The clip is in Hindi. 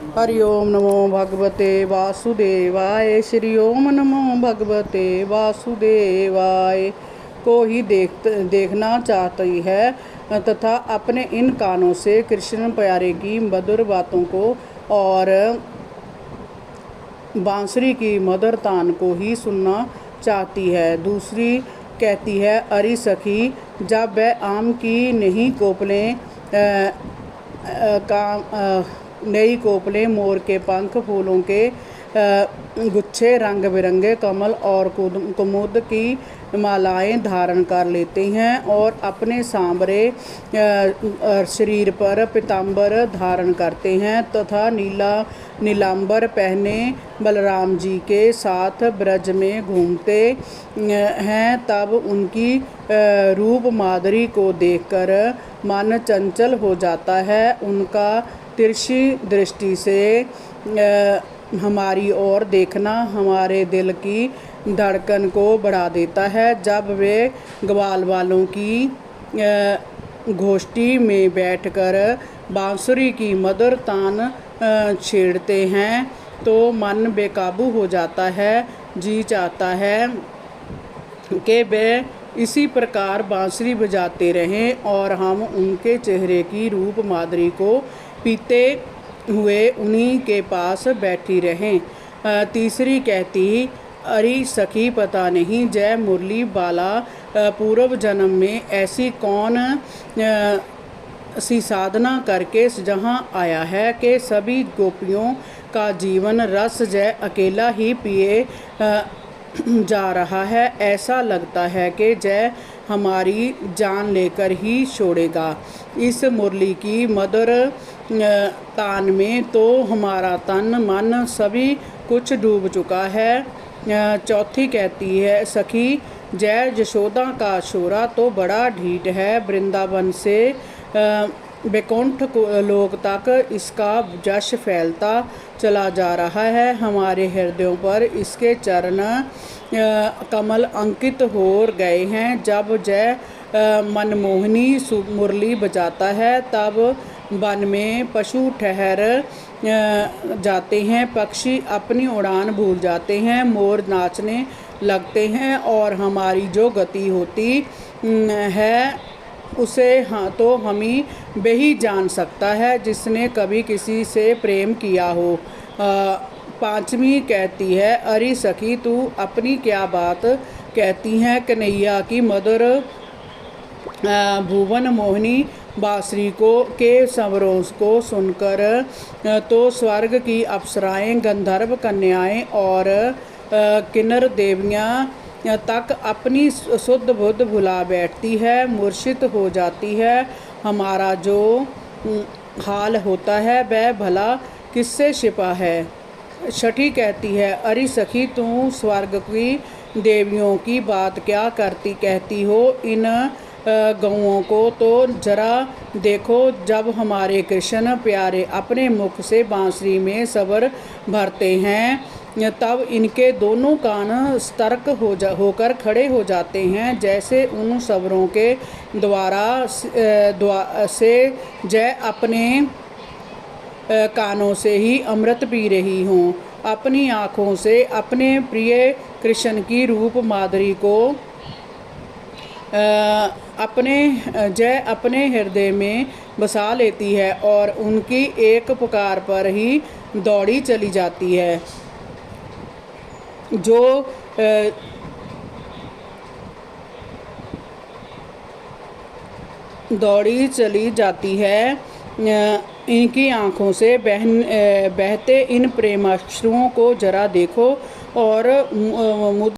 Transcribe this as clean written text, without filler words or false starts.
हरि ओम नमो भगवते वासुदेवाय। श्री ओम नमो भगवते वासुदेवाय। को ही देखना चाहती है तथा अपने इन कानों से कृष्ण प्यारे की मधुर बातों को और बांसुरी की मधुर तान को ही सुनना चाहती है। दूसरी कहती है, अरे सखी, जब वह आम की नई कोपलें, मोर के पंख, फूलों के गुच्छे, रंग बिरंगे कमल और कुमुद की मालाएं धारण कर लेते हैं और अपने सांवरे शरीर पर पीताम्बर धारण करते हैं तथा नीलांबर पहने बलराम जी के साथ ब्रज में घूमते हैं, तब उनकी रूप माधुरी को देखकर मन चंचल हो जाता है। उनका तिरछी दृष्टि से हमारी ओर देखना हमारे दिल की धड़कन को बढ़ा देता है। जब वे ग्वाल वालों की गोष्ठी में बैठकर बांसुरी की मधुर तान छेड़ते हैं तो मन बेकाबू हो जाता है। जी चाहता है कि वे इसी प्रकार बांसुरी बजाते रहें और हम उनके चेहरे की रूप माधुरी को पीते हुए उन्हीं के पास बैठी रहें। तीसरी कहती, अरे सखी, पता नहीं जय मुरली बाला पूर्व जन्म में ऐसी कौन सी साधना करके जहाँ आया है कि सभी गोपियों का जीवन रस जय अकेला ही पिए जा रहा है। ऐसा लगता है कि जय हमारी जान लेकर ही छोड़ेगा। इस मुरली की मधुर तान में तो हमारा तन मन सभी कुछ डूब चुका है। चौथी कहती है, सखी, जय यशोदा का शोरा तो बड़ा ढीठ है। वृंदावन से बैकुंठ लोक तक इसका जश फैलता चला जा रहा है। हमारे हृदयों पर इसके चरण कमल अंकित हो गए हैं। जब जय मनमोहनी मुरली बजाता है तब वन में पशु ठहर जाते हैं, पक्षी अपनी उड़ान भूल जाते हैं, मोर नाचने लगते हैं और हमारी जो गति होती है उसे तो हम ही वही जान सकता है जिसने कभी किसी से प्रेम किया हो। पांचवी कहती है, अरे सखी, तू अपनी क्या बात कहती है। कन्हैया की मधुर भुवन मोहिनी बांसुरी के स्वरों को सुनकर तो स्वर्ग की अप्सराएं, गंधर्व कन्याएं और किन्नर देवियां तक अपनी शुद्ध बुद्ध भुला बैठती है, मूर्छित हो जाती है। हमारा जो हाल होता है वह भला किससे छिपा है। छठी कहती है, अरे सखी, तू स्वर्ग की देवियों की बात क्या कहती हो। इन गौओं को तो जरा देखो। जब हमारे कृष्ण प्यारे अपने मुख से बांसुरी में स्वर भरते हैं तब इनके दोनों कान सतर्क होकर खड़े हो जाते हैं, जैसे उन स्वरों के द्वारा से जय अपने कानों से ही अमृत पी रही हूँ। अपनी आँखों से अपने प्रिय कृष्ण की रूप माधुरी को अपने हृदय में बसा लेती है और उनकी एक पुकार पर ही दौड़ी चली जाती है। दौड़ी चली जाती है। इनकी आँखों से बहते इन प्रेमाश्रुओं को जरा देखो और